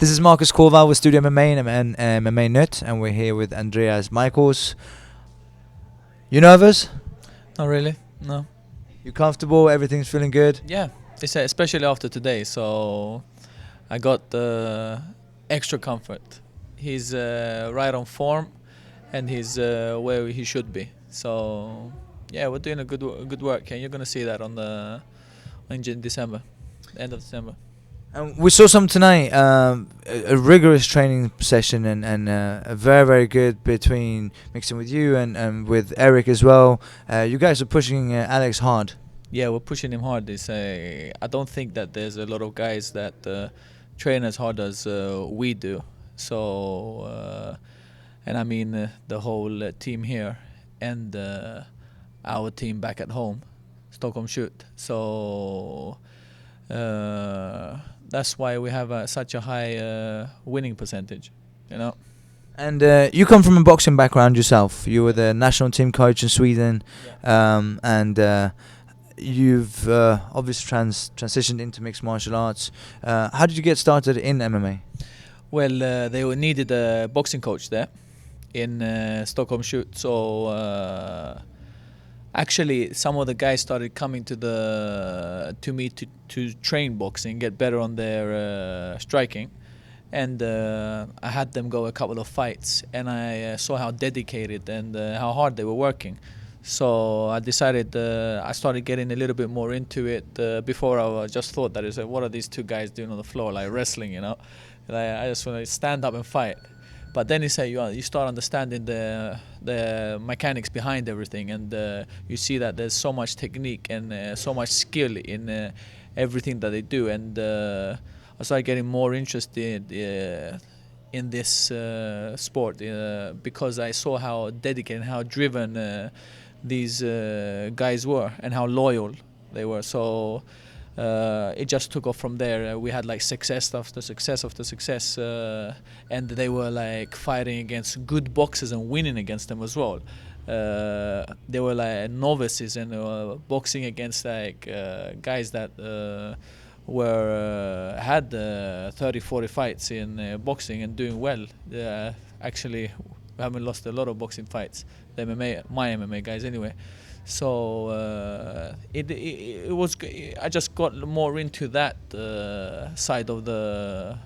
This is Marcus Korval with Studio MMA and MMA Nut, and we're here with Andreas Micheal. You nervous? Not really, no. You comfortable? Everything's feeling good? Yeah, especially after today, so I got extra comfort. He's right on form, and he's where he should be. So yeah, we're doing a good work, and you're gonna see that in December, end of December. And we saw some tonight, a rigorous training session and a very good between mixing with you and with Eric as well. You guys are pushing Alex hard. Yeah, we're pushing him hard. I don't think that there's a lot of guys that train as hard as we do. So, and I mean the whole team here and our team back at home, Stockholm Shoot. So that's why we have such a high winning percentage, you know. And you come from a boxing background yourself. You were the national team coach in Sweden, and you've obviously transitioned into mixed martial arts. How did you get started in MMA? Well, they needed a boxing coach there in Stockholm Shoot. So actually, some of the guys started coming to me to train boxing, get better on their striking, and I had them go a couple of fights, and I saw how dedicated and how hard they were working. So I decided I started getting a little bit more into it. Before I just thought that what are these two guys doing on the floor, like wrestling, you know? Like, I just want to stand up and fight. But then you start understanding the mechanics behind everything, and you see that there's so much technique and so much skill in everything that they do. And I started getting more interested in this sport because I saw how dedicated and how driven these guys were and how loyal they were. So it just took off from there. We had like success after success after success, and they were like fighting against good boxers and winning against them as well. They were like novices and boxing against like guys that had 30-40 fights in boxing and doing well. Actually, we haven't lost a lot of boxing fights, my MMA guys anyway. So it was. I just got more into that side of the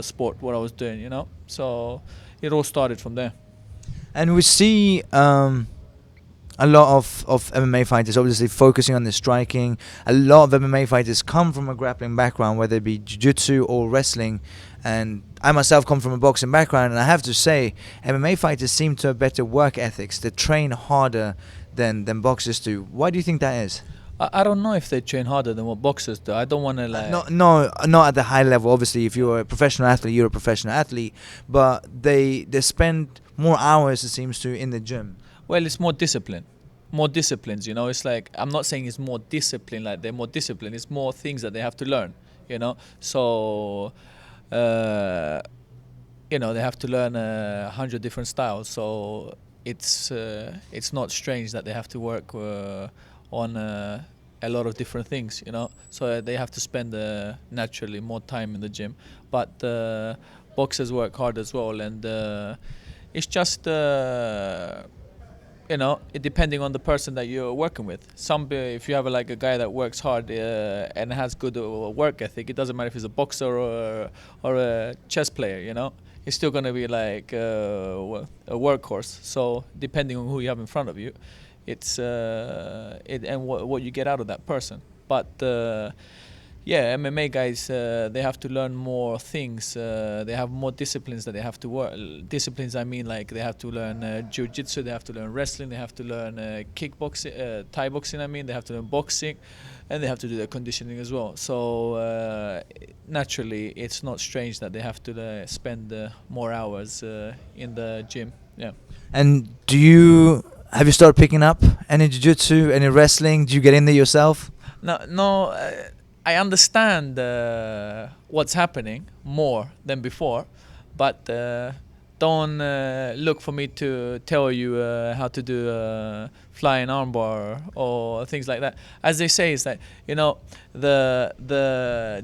sport, what I was doing, you know. So it all started from there. And we see a lot of MMA fighters obviously focusing on the striking. A lot of MMA fighters come from a grappling background, whether it be jiu-jitsu or wrestling. And I myself come from a boxing background, and I have to say, MMA fighters seem to have better work ethics. They train harder than boxers do. Why do you think that is? I don't know if they train harder than what boxers do. I don't want to like... No, not at the high level. Obviously, if you're a professional athlete, you're a professional athlete. But they spend more hours, it seems to, in the gym. Well, it's more discipline. More disciplines, you know. It's like, I'm not saying it's more discipline, like they're more disciplined. It's more things that they have to learn, you know. So, you know, they have to learn 100 different styles. So it's not strange that they have to work on a lot of different things, you know. So they have to spend naturally more time in the gym. But boxers work hard as well, and it's just you know, depending on the person that you're working with. If you have like a guy that works hard and has good work ethic, it doesn't matter if he's a boxer or a chess player, you know. He's still going to be like a workhorse. So depending on who you have in front of you, it's and what you get out of that person. But yeah, MMA guys, they have to learn more things. They have more disciplines that they have to work. Disciplines, I mean, like they have to learn jiu-jitsu, they have to learn wrestling, they have to learn kickboxing, Thai boxing, I mean, they have to learn boxing, and they have to do their conditioning as well. So naturally, it's not strange that they have to spend more hours in the gym. Yeah. And have you started picking up any jiu-jitsu, any wrestling? Do you get in there yourself? No. I understand what's happening more than before, but don't look for me to tell you how to do a flying armbar or things like that. As they say, is that the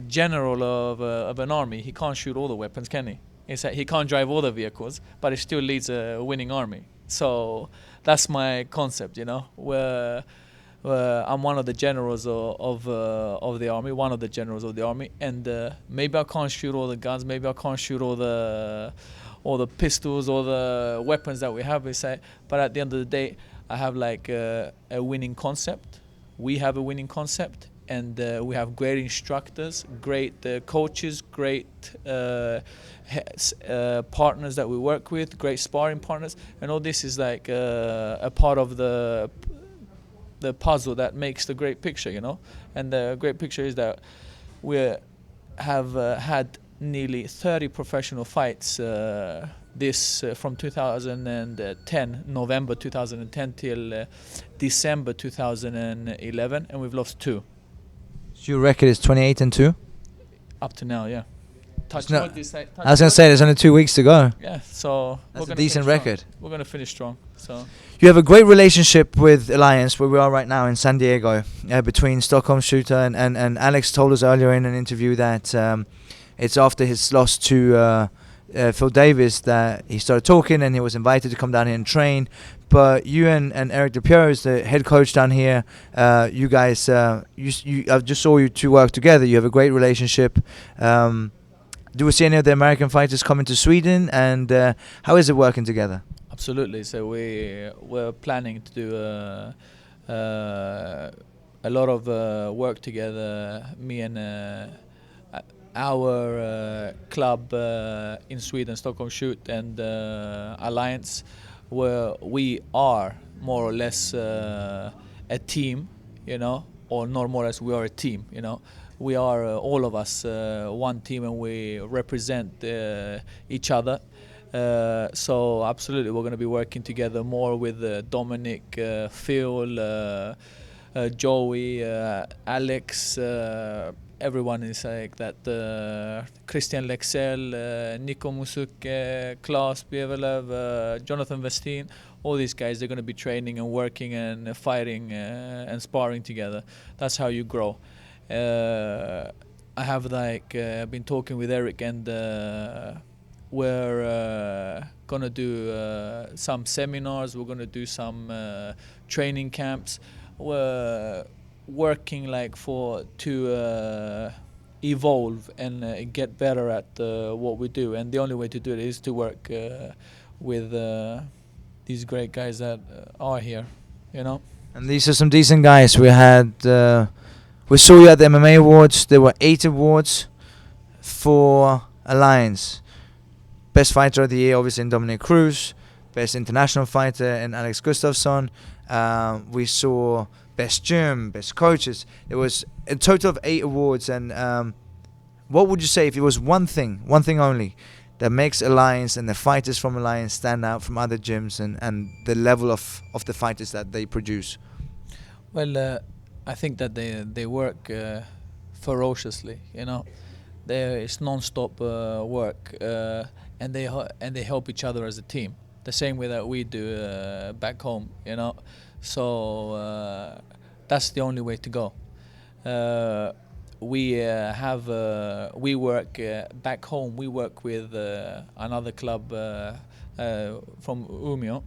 general of an army, he can't shoot all the weapons, can he? It's that he can't drive all the vehicles, but he still leads a winning army. So that's my concept, where I'm one of the generals of the army, one of the generals of the army, and maybe I can't shoot all the guns, maybe I can't shoot all the pistols, all the weapons that we have, but at the end of the day, I have like a winning concept. We have a winning concept, and we have great instructors, great coaches, great partners that we work with, great sparring partners, and all this is like a part of the puzzle that makes the great picture, And the great picture is that we have had nearly 30 professional fights from 2010, November 2010 till December 2011, and we've lost 2. So your record is 28-2? Up to now, yeah. I was going to say, there's only 2 weeks to go. Yeah, so that's a decent record. We're going to finish strong. So you have a great relationship with Alliance, where we are right now in San Diego, between Stockholm Shooter and Alex told us earlier in an interview that it's after his loss to Phil Davis that he started talking, and he was invited to come down here and train. But you and Eric DePiero is the head coach down here. You guys, I just saw you two work together. You have a great relationship. Do we see any of the American fighters coming to Sweden, and how is it working together? Absolutely. So we're planning to do a lot of work together. Me and our club in Sweden, Stockholm Shoot, and Alliance, where we are more or less a team, or not more or less, we are a team, We are all of us one team, and we represent each other. So absolutely, we're going to be working together more with Dominic, Phil, Joey, Alex. Everyone is like that. Christian Lexell, Nico Musuke, Klaus Bevelev, Jonathan Westin. All these guys, they're going to be training and working and fighting and sparring together. That's how you grow. I have been talking with Eric, and we're gonna do some seminars. We're gonna do some training camps. We're working to evolve and get better at what we do. And the only way to do it is to work with these great guys that are here, And these are some decent guys. We saw you at the MMA Awards. There were 8 awards for Alliance. Best Fighter of the Year, obviously, in Dominic Cruz. Best International Fighter in Alex Gustafsson. We saw Best Gym, Best Coaches. There was a total of 8 awards. And what would you say if it was one thing only, that makes Alliance and the fighters from Alliance stand out from other gyms and the level of the fighters that they produce? Well, I think that they work ferociously, It's non-stop work, and they help each other as a team, the same way that we do back home, So that's the only way to go. We work back home. We work with another club from Umeå,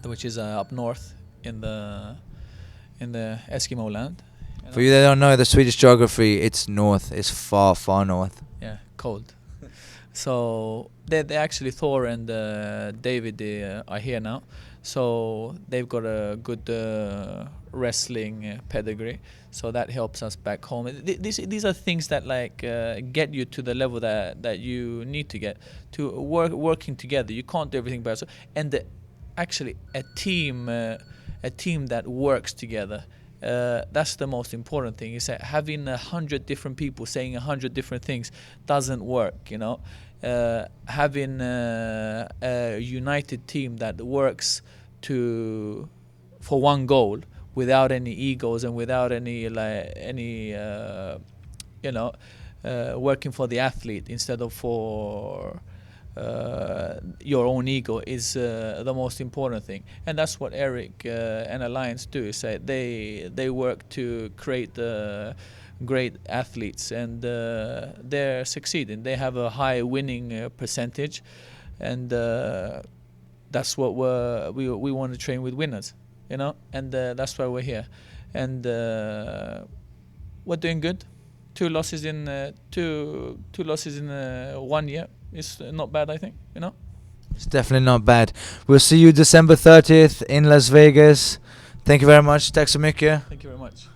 which is up north in the Eskimo land. For you that don't know the Swedish geography, it's north. It's far, far north. Yeah, cold. So they actually, Thor and David are here now. So they've got a good wrestling pedigree. So that helps us back home. These are things that get you to the level that you need to get to working together. You can't do everything by yourself. And actually a team that works together. That's the most important thing. Is that having 100 different people saying 100 different things doesn't work. Having a united team that works for one goal without any egos and without any working for the athlete instead of for your own ego is the most important thing, and that's what Eric and Alliance do. Is that they work to create great athletes, and they're succeeding. They have a high winning percentage, and that's what we want to train with winners, you know, and that's why we're here, and we're doing good. Two losses in 1 year is not bad, I think, you know. It's definitely not bad. We'll see you December 30th in Las Vegas. Thank you very much. Tack så mycket. Thank you very much.